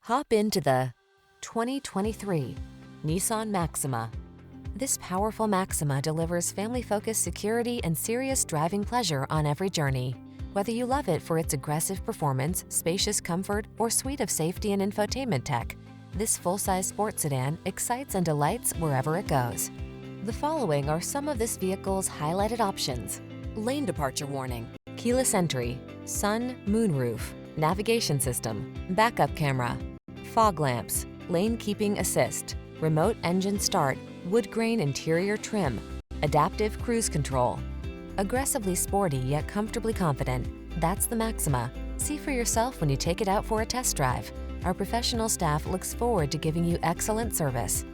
Hop into the 2023 Nissan Maxima. This powerful Maxima delivers family-focused security and serious driving pleasure on every journey. Whether you love it for its aggressive performance, spacious comfort, or suite of safety and infotainment tech, this full-size sports sedan excites and delights wherever it goes. The following are some of this vehicle's highlighted options: lane departure warning, keyless entry, sun, moonroof, navigation system, backup camera, fog lamps, lane keeping assist, remote engine start, woodgrain interior trim, adaptive cruise control. Aggressively sporty yet comfortably confident, that's the Maxima. See for yourself when you take it out for a test drive. Our professional staff looks forward to giving you excellent service.